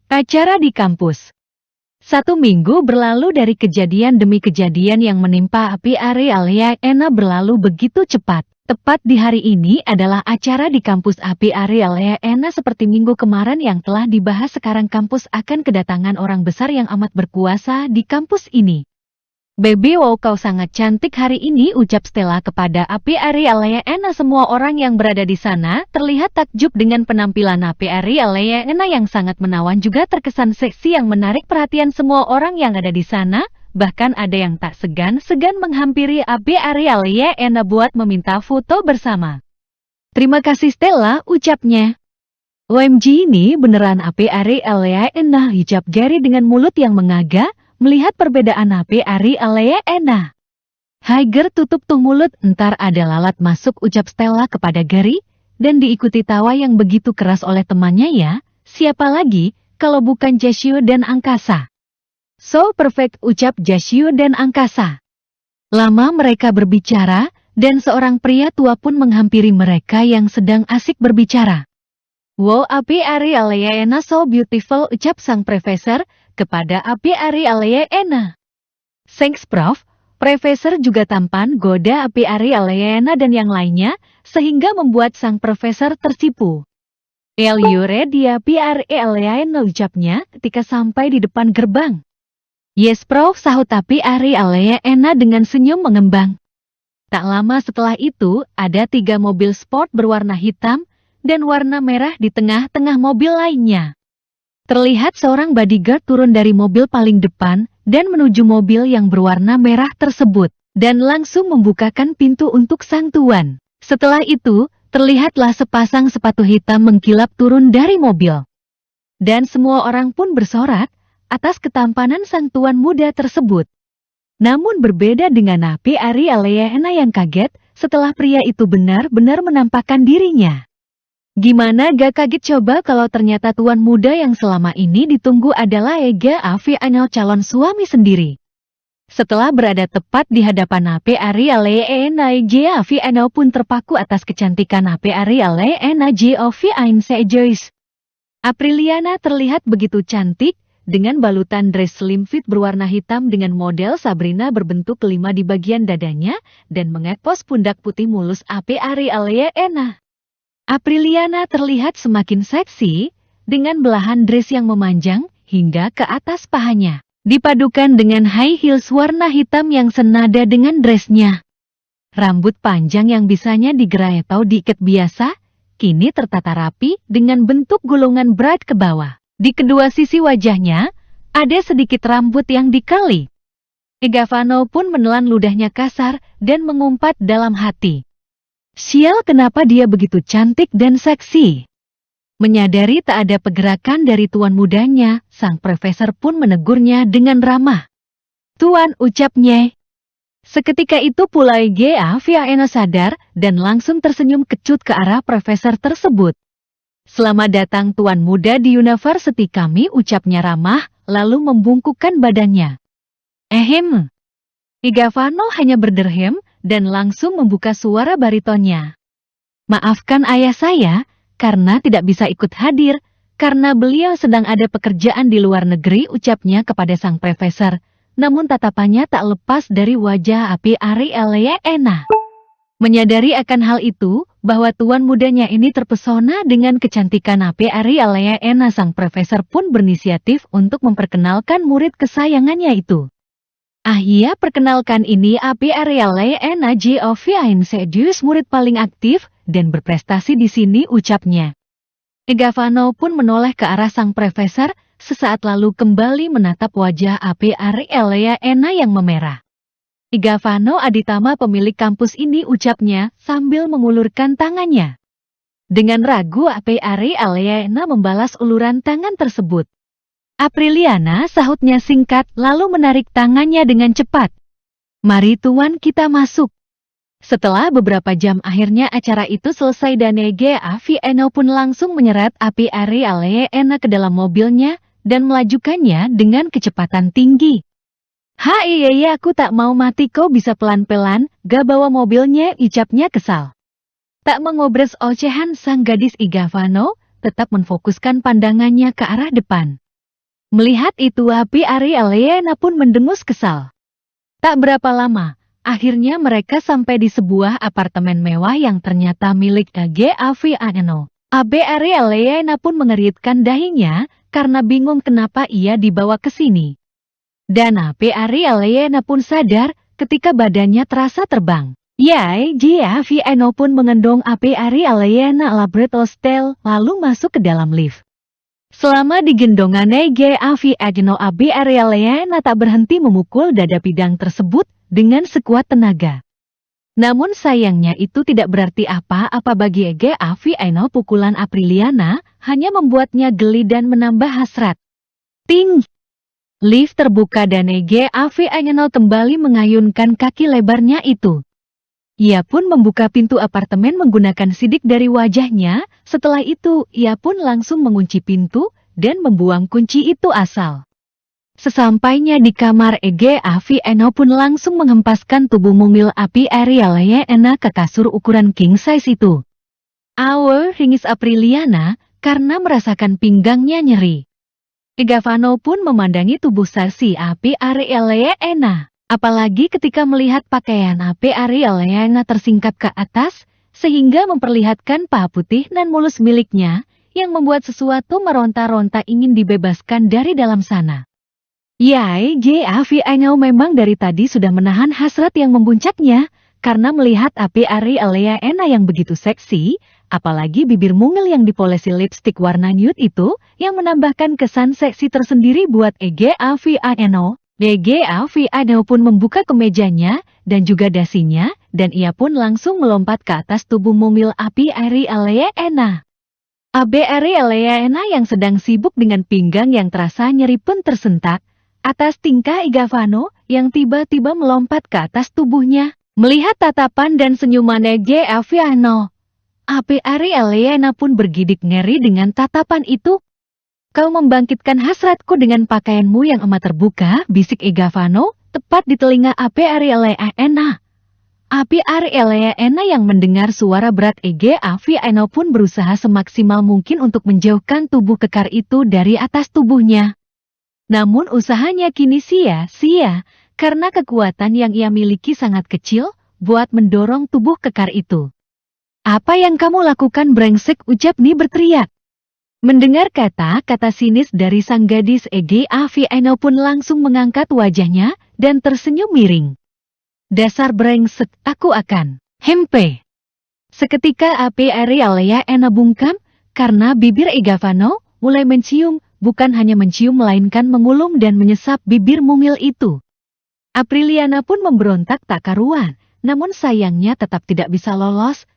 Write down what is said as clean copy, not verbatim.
Acara di kampus. 1 minggu berlalu dari kejadian demi kejadian yang menimpa Api Ari Alia Ena berlalu begitu cepat. Tepat di hari ini adalah acara di kampus Api Ari Alia Ena seperti minggu kemarin yang telah dibahas. Sekarang kampus akan kedatangan orang besar yang amat berkuasa di kampus ini. Baby wow kau sangat cantik hari ini, ucap Stella kepada Api Ari Alia Ena. Semua orang yang berada di sana terlihat takjub dengan penampilan Api Ari Alia Ena yang sangat menawan, juga terkesan seksi yang menarik perhatian semua orang yang ada di sana. Bahkan ada yang tak segan-segan menghampiri Api Ari Alia Ena buat meminta foto bersama. Terima kasih Stella, ucapnya. OMG, ini beneran Api Ari Alia Ena, hijab Gary dengan mulut yang mengaga. Melihat perbedaan Api Ari Alia Ena. Hai Ger, tutup tuh mulut, ntar ada lalat masuk, ucap Stella kepada Gary, dan diikuti tawa yang begitu keras oleh temannya. Ya, siapa lagi kalau bukan Jasio dan Angkasa. So perfect, ucap Jasio dan Angkasa. Lama mereka berbicara, dan seorang pria tua pun menghampiri mereka yang sedang asik berbicara. Wow, Api Ari Alia Ena so beautiful, ucap sang profesor kepada Api Ari Alia Ena. Thanks Prof. Profesor juga tampan, goda Api Ari Alia Ena dan yang lainnya, sehingga membuat sang profesor tersipu. Are you ready, Api Ari Alia Ena, ucapnya ketika sampai di depan gerbang. Yes Prof, sahut Api Ari Alia Ena dengan senyum mengembang. Tak lama setelah itu, ada 3 mobil sport berwarna hitam dan warna merah di tengah-tengah mobil lainnya. Terlihat seorang bodyguard turun dari mobil paling depan dan menuju mobil yang berwarna merah tersebut, dan langsung membukakan pintu untuk sang tuan. Setelah itu, terlihatlah sepasang sepatu hitam mengkilap turun dari mobil. Dan semua orang pun bersorak atas ketampanan sang tuan muda tersebut. Namun berbeda dengan Api Ari Alia Ena yang kaget setelah pria itu benar-benar menampakkan dirinya. Gimana gak kaget coba kalau ternyata tuan muda yang selama ini ditunggu adalah Ega Avi Ena, calon suami sendiri. Setelah berada tepat di hadapan Api Ari Alia Ena, Ega Avi Ena pun terpaku atas kecantikan Api Ari Alia Ena. Jovi Ainse Joyce. Apriliana terlihat begitu cantik dengan balutan dress slim fit berwarna hitam dengan model Sabrina berbentuk 5 di bagian dadanya dan mengekspos pundak putih mulus Api Ari Alia Ena. Apriliana terlihat semakin seksi dengan belahan dress yang memanjang hingga ke atas pahanya, dipadukan dengan high heels warna hitam yang senada dengan dressnya. Rambut panjang yang bisanya digerai atau diikat biasa, kini tertata rapi dengan bentuk gulungan berat ke bawah. Di kedua sisi wajahnya, ada sedikit rambut yang dikali. Egavano pun menelan ludahnya kasar dan mengumpat dalam hati. Sial, kenapa dia begitu cantik dan seksi? Menyadari tak ada pergerakan dari tuan mudanya, sang profesor pun menegurnya dengan ramah. Tuan, ucapnya. Seketika itu pula Ega Avi Ena sadar dan langsung tersenyum kecut ke arah profesor tersebut. Selamat datang tuan muda di university kami, ucapnya ramah, lalu membungkukkan badannya. Egavano hanya berderhem dan langsung membuka suara baritonnya. Maafkan ayah saya, karena tidak bisa ikut hadir, karena beliau sedang ada pekerjaan di luar negeri, ucapnya kepada sang profesor. Namun tatapannya tak lepas dari wajah Api Ari Alia Ena. Menyadari akan hal itu, bahwa tuan mudanya ini terpesona dengan kecantikan Api Ari Alia Ena, sang profesor pun berinisiatif untuk memperkenalkan murid kesayangannya itu. Iya, perkenalkan ini Api Ari Alia Ena, Jovi Ainse Joyce, murid paling aktif dan berprestasi di sini, ucapnya. Egavano pun menoleh ke arah sang profesor, sesaat lalu kembali menatap wajah Api Ari Alia Ena yang memerah. Egavano Aditama, pemilik kampus ini, ucapnya sambil mengulurkan tangannya. Dengan ragu Api Ari Alia Ena membalas uluran tangan tersebut. Apriliana, sahutnya singkat lalu menarik tangannya dengan cepat. Mari tuan, kita masuk. Setelah beberapa jam akhirnya acara itu selesai dan Ega Avi Ena pun langsung menyeret Api Ari Alia Ena ke dalam mobilnya dan melajukannya dengan kecepatan tinggi. Iya, aku tak mau mati, kau bisa pelan-pelan, gak bawa mobilnya, ucapnya kesal. Tak mengobres ocehan sang gadis, Egavano tetap memfokuskan pandangannya ke arah depan. Melihat itu Api Arielena pun mendengus kesal. Tak berapa lama, akhirnya mereka sampai di sebuah apartemen mewah yang ternyata milik Aviano. Api Arielena pun mengeritkan dahinya karena bingung kenapa ia dibawa ke sini. Dan Api Arielena pun sadar ketika badannya terasa terbang. Aviano pun mengendong Api Arielena Labret Hostel lalu masuk ke dalam lift. Selama digendongan Aviano, Api Arielena tak berhenti memukul dada bidang tersebut dengan sekuat tenaga. Namun sayangnya itu tidak berarti apa-apa bagi Aviano. Pukulan Apriliana hanya membuatnya geli dan menambah hasrat. Ting! Lift terbuka dan Aviano kembali mengayunkan kaki lebarnya itu. Ia pun membuka pintu apartemen menggunakan sidik dari wajahnya. Setelah itu, ia pun langsung mengunci pintu dan membuang kunci itu asal. Sesampainya di kamar Aviano pun langsung menghempaskan tubuh mungil Api Arielena ke kasur ukuran king size itu. Awe, ringis Apriliana karena merasakan pinggangnya nyeri. Aviano pun memandangi tubuh si Api Arielena. Apalagi ketika melihat pakaian Api Arielena tersingkap ke atas, sehingga memperlihatkan paha putih nan mulus miliknya, yang membuat sesuatu meronta-ronta ingin dibebaskan dari dalam sana. Aviano memang dari tadi sudah menahan hasrat yang membuncaknya, karena melihat Api Arielena yang begitu seksi, apalagi bibir mungil yang dipolesi lipstik warna nude itu, yang menambahkan kesan seksi tersendiri buat Aviano. Aviano pun membuka kemejanya dan juga dasinya, dan ia pun langsung melompat ke atas tubuh mungil Api Arielena. Api Arielena yang sedang sibuk dengan pinggang yang terasa nyeri pun tersentak atas tingkah Aviano yang tiba-tiba melompat ke atas tubuhnya. Melihat tatapan dan senyuman Aviano, Api Arielena pun bergidik ngeri dengan tatapan itu. Kau membangkitkan hasratku dengan pakaianmu yang amat terbuka, bisik Aviano, tepat di telinga Api Arielena. Api Arielena yang mendengar suara berat Aviano pun berusaha semaksimal mungkin untuk menjauhkan tubuh kekar itu dari atas tubuhnya. Namun usahanya kini sia-sia, karena kekuatan yang ia miliki sangat kecil, buat mendorong tubuh kekar itu. Apa yang kamu lakukan brengsek, ucap Ni berteriak. Mendengar kata-kata sinis dari sang gadis, Aviano pun langsung mengangkat wajahnya dan tersenyum miring. Dasar brengsek, aku akan hempe. Seketika Api Arielena bungkam karena bibir Aviano mulai mencium, bukan hanya mencium melainkan mengulum dan menyesap bibir mungil itu. Apriliana pun memberontak tak karuan, namun sayangnya tetap tidak bisa lolos